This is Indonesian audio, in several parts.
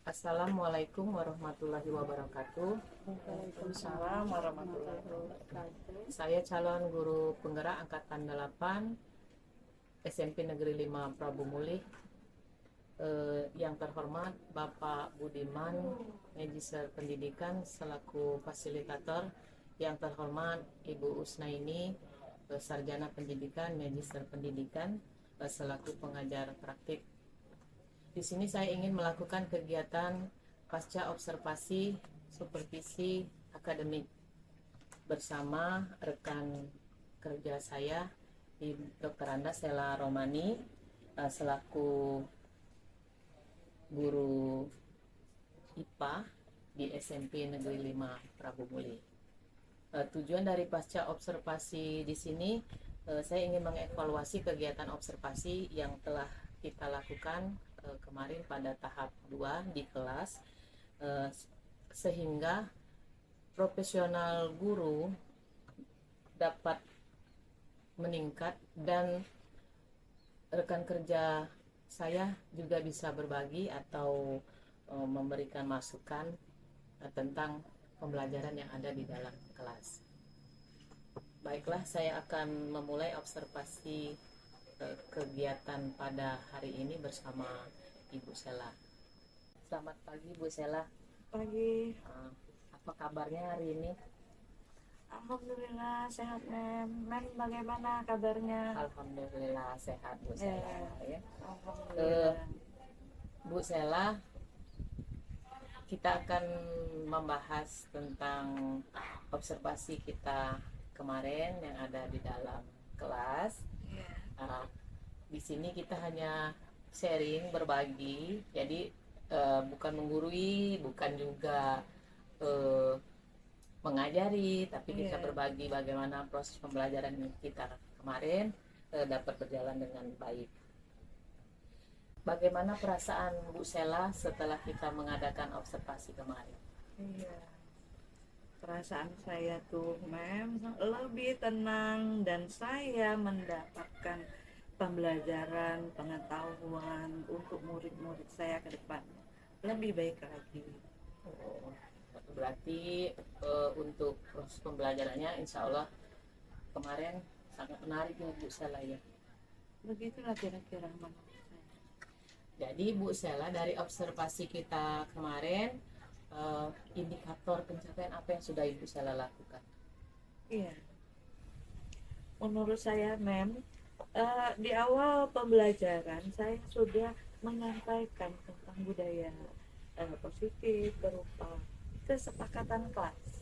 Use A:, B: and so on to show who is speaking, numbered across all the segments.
A: Assalamualaikum warahmatullahi wabarakatuh.
B: Waalaikumsalam warahmatullahi wabarakatuh.
A: Saya calon guru penggerak angkatan 8 SMP Negeri 5 Prabu Mulih. Yang terhormat Bapak Budiman, Magister Pendidikan selaku fasilitator. Yang terhormat Ibu Usnaini, Sarjana Pendidikan, Magister Pendidikan selaku pengajar praktik. Di sini saya ingin melakukan kegiatan pasca observasi supervisi akademik bersama rekan kerja saya di Dr. Anda Stella Romani selaku guru IPA di SMP Negeri 5 Prabu Muli. Tujuan dari pasca observasi di sini, saya ingin mengevaluasi kegiatan observasi yang telah kita lakukan kemarin pada tahap 2 di kelas, sehingga profesional guru dapat meningkat dan rekan kerja saya juga bisa berbagi atau memberikan masukan tentang pembelajaran yang ada di dalam kelas. Baiklah, saya akan memulai observasi kegiatan pada hari ini bersama Ibu Sela. Selamat pagi Bu Sela.
B: Pagi.
A: Apa kabarnya hari ini?
B: Alhamdulillah sehat, Mem. Mem bagaimana kabarnya?
A: Alhamdulillah sehat Bu Sela. Ya.
B: Alhamdulillah.
A: Bu Sela, kita akan membahas tentang observasi kita kemarin yang ada di dalam kelas. Di sini kita hanya sharing, berbagi, jadi bukan menggurui, bukan juga mengajari, tapi kita berbagi bagaimana proses pembelajaran kita kemarin dapat berjalan dengan baik. Bagaimana perasaan Bu Sela setelah kita mengadakan observasi kemarin?
B: Iya. Perasaan saya tuh, Mem, lebih tenang dan saya mendapatkan pembelajaran, pengetahuan untuk murid-murid saya ke depan lebih baik lagi.
A: Berarti untuk proses pembelajarannya insya Allah kemarin sangat menarik ya Bu Sela ya.
B: Begitulah kira-kira menurut saya.
A: Jadi Bu Sela, dari observasi kita kemarin, indikator pencapaian apa yang sudah Ibu Sela lakukan?
B: Iya, menurut saya, Mem, di awal pembelajaran saya sudah menyampaikan tentang budaya positif berupa kesepakatan kelas.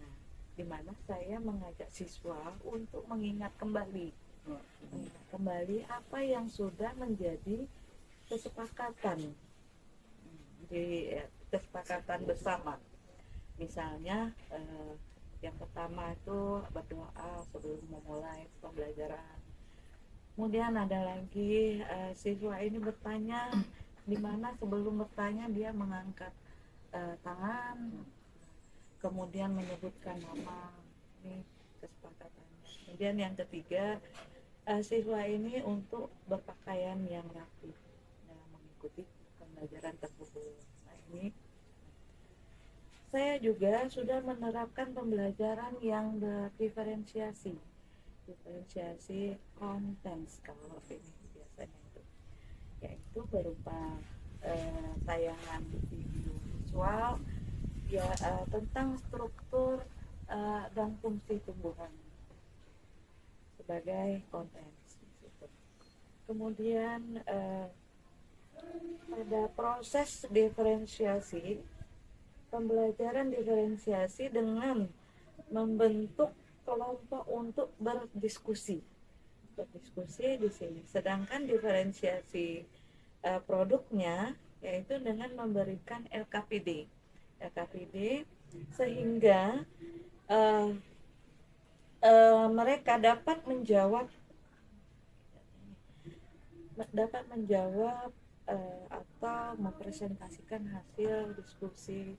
B: Nah, di mana saya mengajak siswa untuk mengingat kembali apa yang sudah menjadi kesepakatan di kesepakatan bersama. Misalnya yang pertama itu berdoa sebelum memulai pembelajaran. Kemudian ada lagi siswa ini bertanya, di mana sebelum bertanya dia mengangkat tangan, kemudian menyebutkan nama. Ini kesepakatannya. Kemudian yang ketiga, siswa ini untuk berpakaian yang rapi dalam mengikuti pembelajaran tersebut. Nah, ini saya juga sudah menerapkan pembelajaran yang berdiferensiasi konten kalau ini biasanya itu, yaitu berupa tayangan video visual ya, tentang struktur dan fungsi tumbuhan sebagai konten. Kemudian pada proses diferensiasi, pembelajaran diferensiasi dengan membentuk kelompok untuk berdiskusi di sini. Sedangkan diferensiasi produknya yaitu dengan memberikan LKPD sehingga mereka dapat menjawab atau mempresentasikan hasil diskusi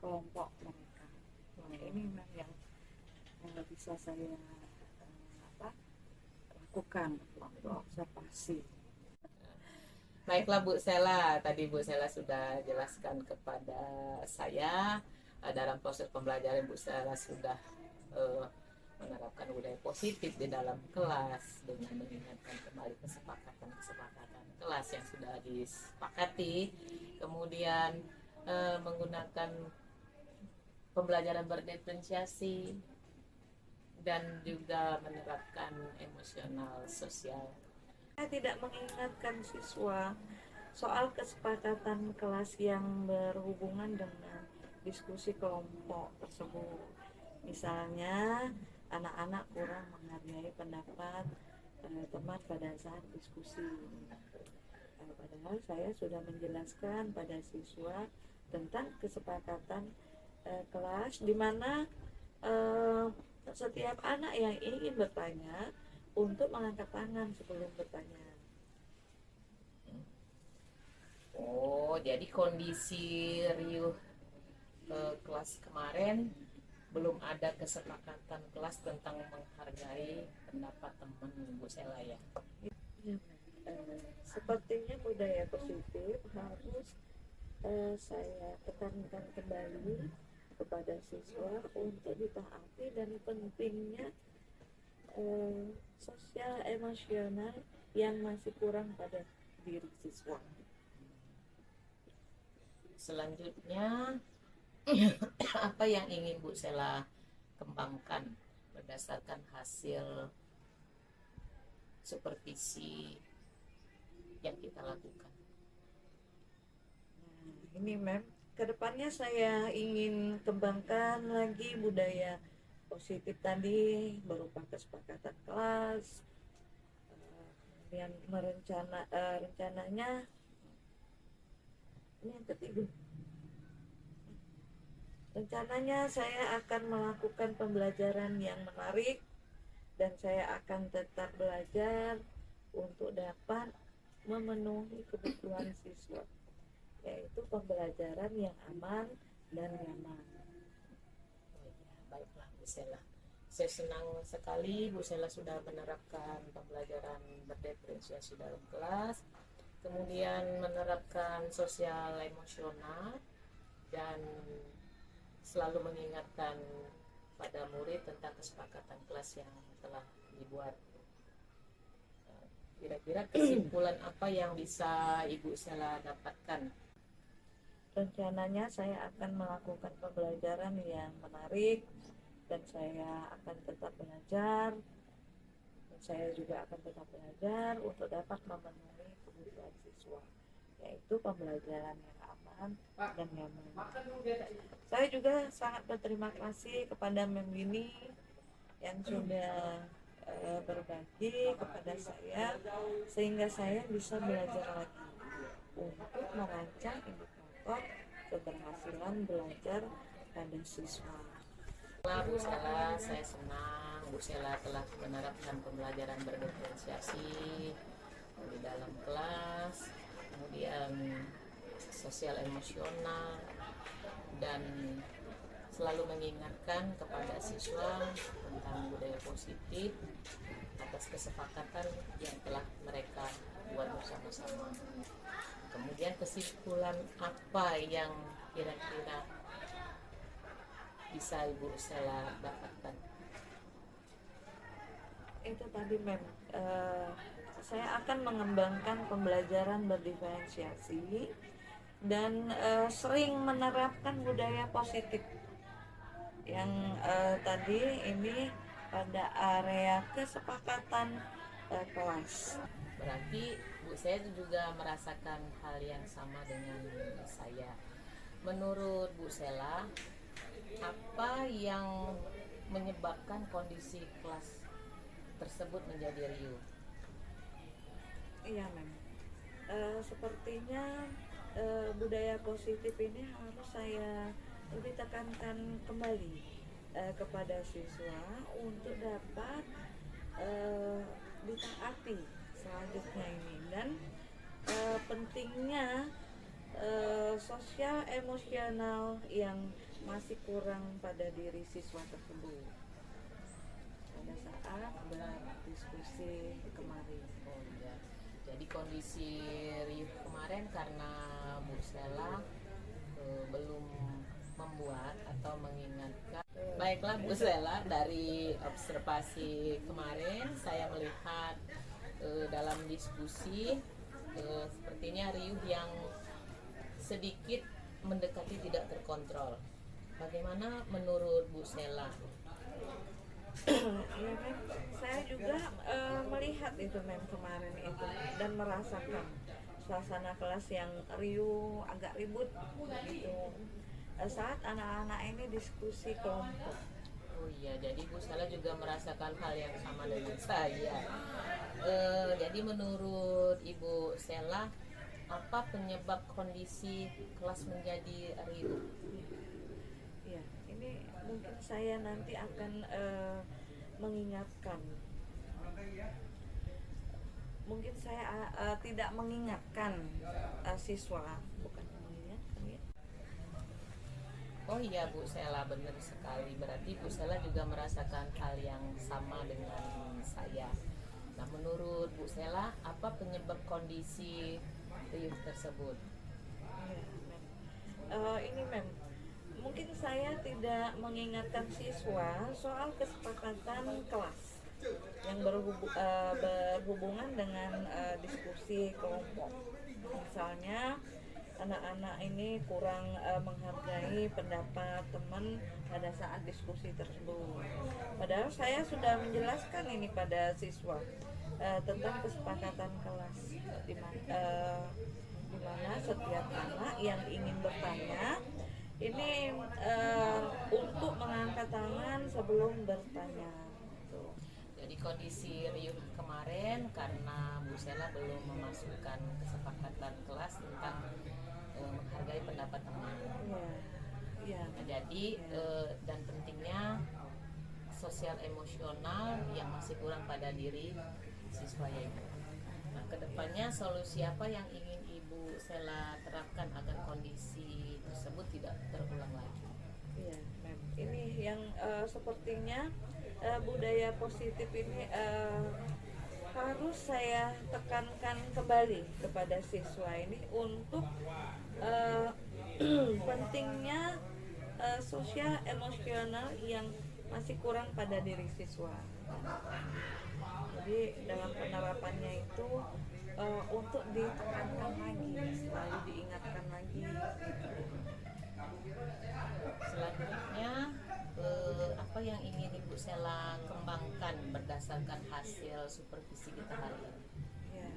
B: kelompok mereka. Nah, ini memang yang bisa saya lakukan untuk observasi.
A: Baiklah Bu Sela, tadi Bu Sela sudah jelaskan kepada saya dalam proses pembelajaran Bu Sela sudah eh, menerapkan budaya positif di dalam kelas dengan mengingatkan kembali kesepakatan kelas yang sudah disepakati, kemudian menggunakan pembelajaran berdiferensiasi dan juga menerapkan emosional sosial.
B: Saya tidak mengingatkan siswa soal kesepakatan kelas yang berhubungan dengan diskusi kelompok tersebut. Misalnya, anak-anak kurang menghargai pendapat teman pada saat diskusi. Padahal saya sudah menjelaskan pada siswa tentang kesepakatan kelas, di mana setiap anak yang ingin bertanya untuk mengangkat tangan sebelum bertanya.
A: Oh, jadi kondisi riuh kelas kemarin belum ada kesepakatan kelas tentang menghargai pendapat teman Bu Sela ya.
B: Sepertinya budaya positif harus saya tekankan kembali kepada siswa untuk ditaati, dan pentingnya sosial emosional yang masih kurang pada diri siswa.
A: Selanjutnya apa yang ingin Bu Sela kembangkan berdasarkan hasil supervisi yang kita lakukan?
B: Nah, ini kedepannya saya ingin kembangkan lagi budaya positif tadi berupa kesepakatan kelas, kemudian rencananya ini yang ketiga. Rencananya saya akan melakukan pembelajaran yang menarik, dan saya akan tetap belajar untuk dapat memenuhi kebutuhan siswa, yaitu pembelajaran yang aman dan nyaman.
A: Baiklah Bu Sela, saya senang sekali Bu Sela sudah menerapkan pembelajaran berdiferensiasi dalam kelas, kemudian menerapkan sosial emosional, dan selalu mengingatkan pada murid tentang kesepakatan kelas yang telah dibuat. Kira-kira kesimpulan apa yang bisa Ibu Sela dapatkan?
B: Rencananya saya akan melakukan pembelajaran yang menarik, dan saya akan tetap belajar, dan saya juga akan tetap belajar untuk dapat memenuhi kebutuhan siswa, yaitu pembelajaran yang aman dan nyaman. Saya juga sangat berterima kasih kepada Mem Winnie yang sudah berbagi kepada saya, sehingga saya bisa belajar lagi untuk merancang indikator keberhasilan belajar pada siswa.
A: Bu Sela, saya senang Bu Sela telah menerapkan pembelajaran berdiferensiasi di dalam kelas, kemudian sosial emosional, dan selalu mengingatkan kepada siswa tentang budaya positif atas kesepakatan yang telah mereka buat bersama-sama. Kemudian kesimpulan apa yang kira-kira bisa Ibu Sela dapatkan?
B: Itu tadi saya akan mengembangkan pembelajaran berdiferensiasi dan sering menerapkan budaya positif yang tadi ini pada area kesepakatan kelas.
A: Berarti Bu, saya juga merasakan hal yang sama dengan saya. Menurut Bu Sela, apa yang menyebabkan kondisi kelas tersebut menjadi riuh?
B: Iya sepertinya budaya positif ini harus saya lebih tekankan kembali kepada siswa untuk dapat ditaati selanjutnya ini, dan pentingnya sosial emosional yang masih kurang pada diri siswa tersebut pada saat berdiskusi kemarin.
A: Oh iya, jadi kondisi riuh kemarin karena Bu Sela belum membuat atau mengingatkan. Baiklah Bu Sela, dari observasi kemarin saya melihat dalam diskusi sepertinya riuh yang sedikit mendekati tidak terkontrol. Bagaimana menurut Bu Sela?
B: Ya, Mem. Saya juga melihat itu Mem kemarin itu dan merasakan suasana kelas yang riuh, agak ribut gitu. Saat anak-anak ini diskusi kelompok.
A: Oh iya, jadi Bu Sela juga merasakan hal yang sama dengan saya. Jadi menurut Ibu Sela, apa penyebab kondisi kelas menjadi riuh?
B: Ya, ini mungkin saya nanti akan mengingatkan. Mungkin saya tidak mengingatkan siswa, bukan mengingatkan ya.
A: Oh iya Bu Sela, benar sekali. Berarti Bu Sela juga merasakan hal yang sama dengan saya. Nah, menurut Bu Sela, apa penyebab kondisi riuh tersebut?
B: Ya, Mem. Ini Mem, mungkin saya tidak mengingatkan siswa soal kesepakatan kelas yang berhubungan dengan diskusi kelompok. Misalnya anak-anak ini kurang menghargai pendapat teman pada saat diskusi tersebut. Padahal saya sudah menjelaskan ini pada siswa tentang kesepakatan kelas di mana setiap anak yang ingin bertanya ini untuk mengangkat tangan sebelum bertanya. Tuh.
A: Jadi kondisi riuh kemarin karena Bu Sela belum memasukkan kesepakatan kelas tentang menghargai pendapat teman.
B: Ya.
A: Nah, jadi dan pentingnya sosial emosional yang masih kurang pada diri siswa yaitu. Nah, kedepannya solusi apa yang ingin Ibu Sela terapkan agar kondisi tersebut tidak terulang lagi?
B: Iya, Mem. Ini yang sepertinya budaya positif ini harus saya tekankan kembali kepada siswa ini untuk pentingnya sosial emosional yang masih kurang pada diri siswa. Jadi dalam penerapannya itu untuk ditekankan lagi, selalu diingatkan lagi.
A: Selanjutnya apa yang ingin Ibu Sela kembangkan berdasarkan hasil supervisi kita hari ini?
B: Ya,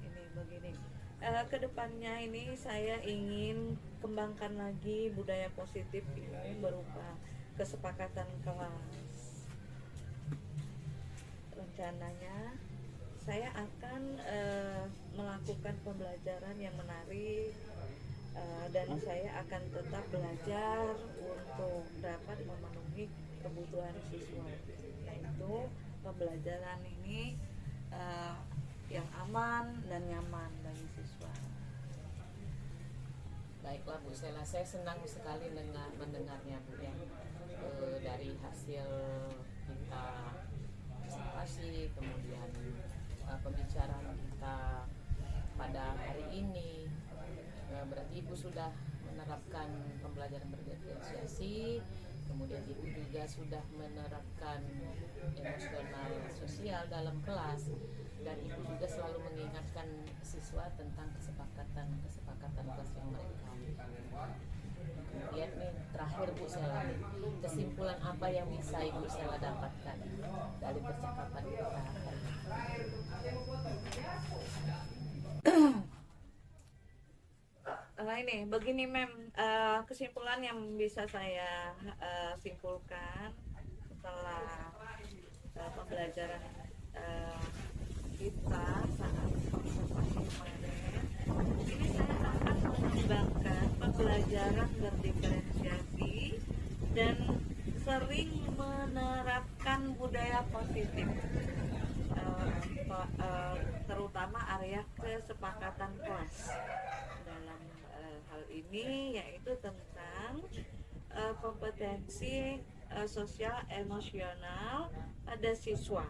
B: ini begini. Kedepannya ini saya ingin kembangkan lagi budaya positif ini berupa kesepakatan kelas. Rencananya saya akan melakukan pembelajaran yang menarik dan saya akan tetap belajar untuk dapat memenuhi kebutuhan siswa, yaitu pembelajaran ini yang aman dan nyaman bagi siswa.
A: Baiklah Bu Sela, saya senang sekali mendengarnya Bu ya. Dari hasil kita observasi, kemudian pembicaraan kita pada hari ini, berarti Ibu sudah menerapkan pembelajaran berdiferensiasi, kemudian Ibu juga sudah menerapkan emosional sosial dalam kelas, dan Ibu juga selalu mengingatkan siswa tentang kesepakatan kelas yang mereka. Kemudian nih terakhir Bu Sela, kesimpulan apa yang bisa Ibu Sela dapatkan dari percakapan kita hari ini?
B: Ini begini Mem, kesimpulan yang bisa saya simpulkan setelah pembelajaran kita saat observasi kemarin, ini saya akan mengembangkan pembelajaran berdiferensiasi dan sering menerapkan budaya positif, terutama area kesepakatan kelas. Dalam hal ini yaitu tentang kompetensi sosial emosional pada siswa,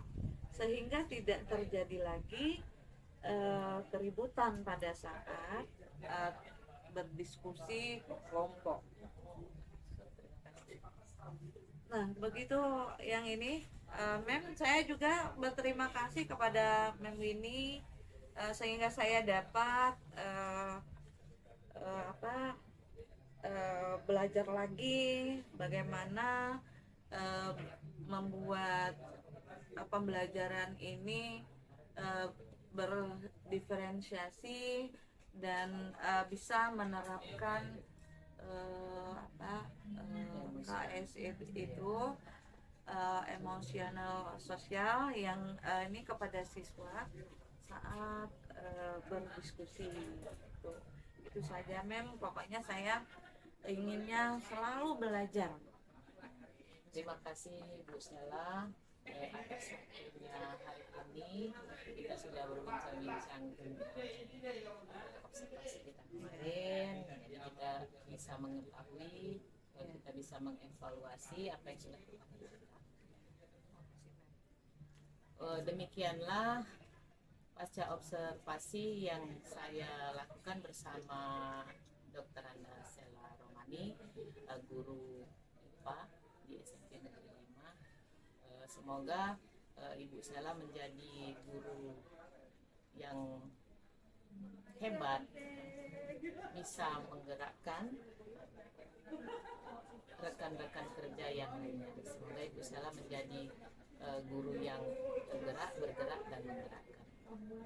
B: sehingga tidak terjadi lagi keributan pada saat eh, berdiskusi kelompok. Nah, begitu yang ini, Mem, saya juga berterima kasih kepada Mem Winnie, sehingga saya dapat belajar lagi bagaimana eh, membuat pembelajaran ini eh, berdiferensiasi dan bisa menerapkan KS itu emosional sosial yang ini kepada siswa saat berdiskusi itu. Itu saja, Mem. Pokoknya saya inginnya selalu belajar.
A: Terima kasih Bu Stella atas waktunya hari ini. Kita sudah berbincang-bincang tentang observasi kita kemarin. Jadi kita bisa mengetahui, kita bisa mengevaluasi apa yang sudah kita lakukan. Demikianlah pasca observasi yang saya lakukan bersama Dr. Anda Sela Romani, guru IPA di SMP Negeri 5. Semoga Ibu Sela menjadi guru yang hebat, bisa menggerakkan rekan-rekan kerja yang lainnya. Semoga Ibu Sela menjadi guru yang bergerak dan menggerakkan.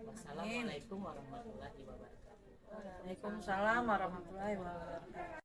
A: Wassalamualaikum warahmatullahi wabarakatuh.
B: Waalaikumsalam warahmatullahi wabarakatuh.